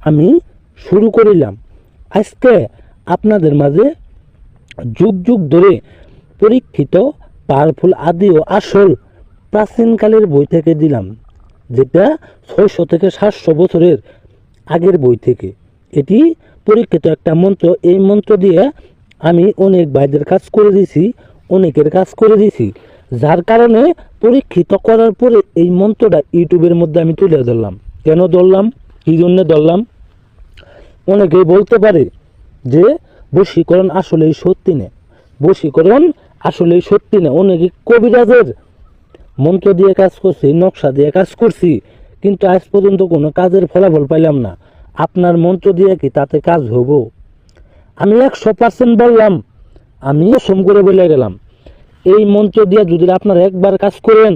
আমি শুরু করিলাম। আজকে আপনাদের মাঝে যুগ যুগ ধরে পরীক্ষিত পাওয়ারফুল আদি ও আসল প্রাচীনকালের বই থেকে দিলাম, যেটা 600 থেকে 700 বছরের আগের বই থেকে। এটি পরীক্ষিত একটা মন্ত্র। এই মন্ত্র দিয়ে আমি অনেক ভাইদের কাজ করে দিছি, অনেকের কাজ করে দিছি, যার কারণে পরীক্ষিত করার পরে এই মন্ত্রটা ইউটিউবের মধ্যে আমি তুলে ধরলাম। কেন ধরলাম, কী জন্য ধরলাম? অনেকেই বলতে পারে যে বশীকরণ আসলেই সত্যি না, বশীকরণ আসলেই সত্যি না। অনেকে কবিরাজের মন্ত্র দিয়ে কাজ করছি, নকশা দিয়ে কাজ করছি, কিন্তু আজ পর্যন্ত কোনো কাজের ফলাফল পাইলাম না। আপনার মন্ত্র দিয়ে কি তাতে কাজ হবো? আমি 100% বললাম, আমি সোম করে বলে গেলাম, এই মন্ত্র দিয়ে যদি আপনারা একবার কাজ করেন,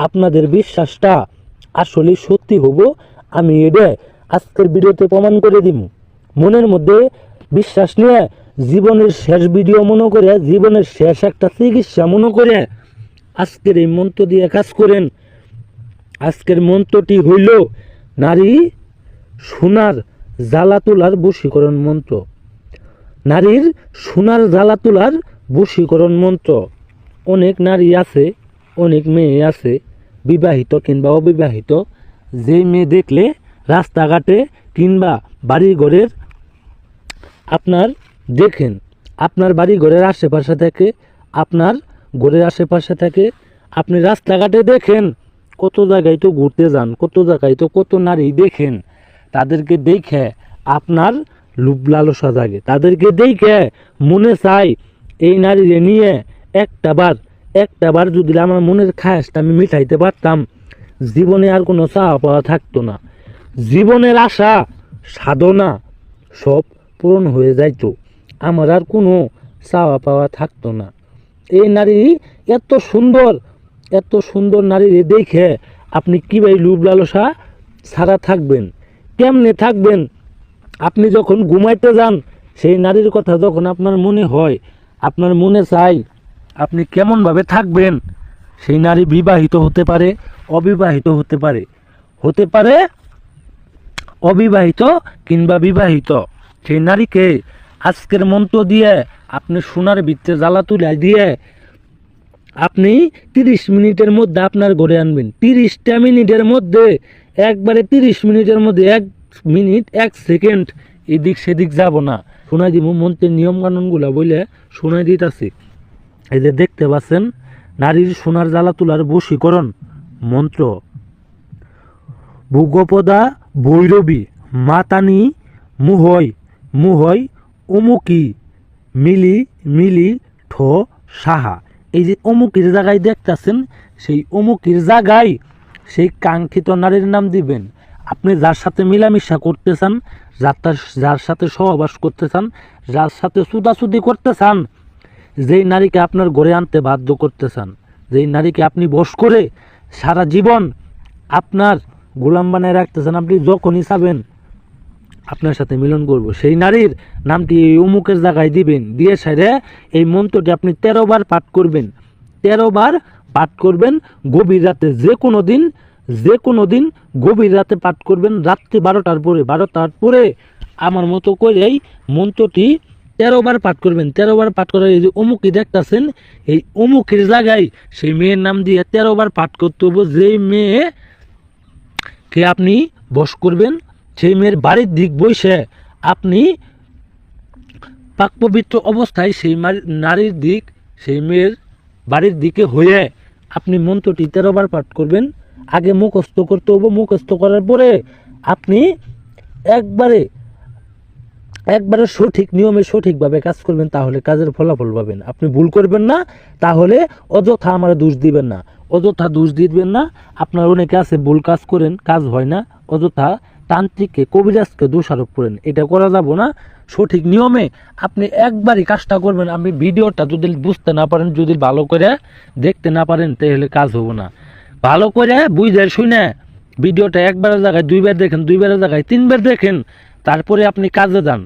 আপনাদের বিশ্বাসটা আসলে সত্যি হবো। আমি এটা আজকের ভিডিওতে প্রমাণ করে দিব। মনের মধ্যে বিশ্বাস নিয়ে জীবনের শেষ ভিডিও মনে করে, জীবনের শেষ একটা চিকিৎসা মনে করে আজকের এই মন্ত্র দিয়ে কাজ করেন। আজকের মন্ত্রটি হইল নারী সোনার জ্বালা তোলার বশীকরণ মন্ত্র। নারীর সোনার জ্বালা তোলার বশীকরণ মন্ত্র। অনেক নারী আছে, অনেক মেয়ে আছে, বিবাহিত কিংবা অবিবাহিত, যে মেয়ে দেখলে রাস্তাঘাটে কিংবা বাড়ি ঘরের আপনার দেখেন, আপনার বাড়ি ঘরের আশেপাশে থেকে, আপনার ঘরের আশেপাশে থেকে আপনি রাস্তাঘাটে দেখেন, কত জায়গায় তো ঘুরতে যান, কত জায়গায় তো কত নারী দেখেন, তাদেরকে দেখে আপনার লোভ লালসা জাগে, তাদেরকে দেখে মনে চাই এই নারীরে নিয়ে একটা বার যদি আমার মনের খায়াসটা আমি মিটাইতে পারতাম, জীবনে আর কোনো চাওয়া পাওয়া থাকতো না, জীবনের আশা সাধনা সব পূরণ হয়ে যাইতো, আমার আর কোনো চাওয়া পাওয়া থাকতো না। এই নারী এত সুন্দর নারীরে দেখে আপনি কীভাবে লোভ লালসা ছাড়া থাকবেন? কেমনে থাকবেন? আপনি যখন ঘুমাইতে যান, সেই নারীর কথা যখন আপনার মনে হয়, আপনার মনে চাই, আপনি কেমনভাবে থাকবেন? সেই নারী বিবাহিত হতে পারে, অবিবাহিত হতে পারে, অবিবাহিত কিংবা বিবাহিত। সেই নারীকে আজকের মন্ত্র দিয়ে আপনি সোনার ভিতরে জ্বালা তুলে দিয়ে আপনি 30 মিনিটের মধ্যে আপনার ঘরে আনবেন। 30টা মিনিটের মধ্যে, একবারে 30 মিনিটের মধ্যে 1 মিনিট 1 সেকেন্ড এদিক সেদিক যাব না। শোনাই দিব মন্ত্রের নিয়ম কানুনগুলো বলে শোনাই দিতেছি। এই যে দেখতে পাচ্ছেন, নারীর সোনার জ্বালা তোলার বশীকরণ মন্ত্র। ভূগোপদা ভৈরবী মাতানি মুহয় অমুকি মিলি মিলি ঠো সাহা। এই যে অমুকির জায়গায় দেখতেছেন, সেই অমুকির জায়গায় সেই কাঙ্ক্ষিত নারীর নাম দিবেন। আপনি যার সাথে মিলামিশা করতে চান, যার সাথে সহবাস করতে চান, যার সাথে চুদাচুদি করতে চান, যেই নারীকে আপনার ঘরে আনতে বাধ্য করতে চান, যেই নারীকে আপনি বশ করে সারা জীবন আপনার গোলাম বানায় রাখতে চান, আপনি যখনই চাবেন আপনার সাথে মিলন করব, সেই নারীর নামটি এই অমুকের জায়গায় দিবেন। দিয়ে সাইরে এই মন্ত্রটি আপনি 13 বার পাঠ করবেন। 13 বার পাঠ করবেন গভীর রাতে, যে কোনো দিন গভীর রাতে পাঠ করবেন, রাত্রি 12টার পরে আমার মতো করে এই মন্ত্রটি 13 বার পাঠ করবেন। 13 বার পাঠ করে এই যে অমুকি দেখতেছেন, এই অমুকের জায়গায় সেই মেয়ের নাম দিয়ে 13 বার পাঠ করতে হবে। যেই মেয়েকে আপনি বশ করবেন, সেই মেয়ের বাড়ির দিক বসে আপনি পাক পবিত্র অবস্থায় সেই নারীর দিক, সেই মেয়ের বাড়ির দিকে হয়ে আপনি মন্ত্রটি 13 বার পাঠ করবেন। আগে মুখস্থ করতে হবে, মুখস্থ করার পরে আপনি একবারে সঠিক নিয়মে সঠিকভাবে কাজ করবেন, তাহলে কাজের ফলাফল পাবেন। আপনি ভুল করবেন না, তাহলে অযথা আমার দোষ দিবেন না, অযথা দোষ দিবেন না। আপনার অনেকে আছে ভুল কাজ করেন, কাজ হয় না, অযথা তান্ত্রিককে কবিরাজকে দোষারোপ করেন, এটা করা যাব না। সঠিক নিয়মে আপনি একবারই কাজটা করবেন। আপনি ভিডিওটা যদি বুঝতে না পারেন, যদি ভালো করে দেখতে না পারেন, তাহলে কাজ হবো না। ভালো করে বুঝে শুনে ভিডিওটা একবারের জায়গায় 2 বার দেখেন, 2 বারের জায়গায় 3 বার দেখেন, তারপরে আপনি কাজে যান।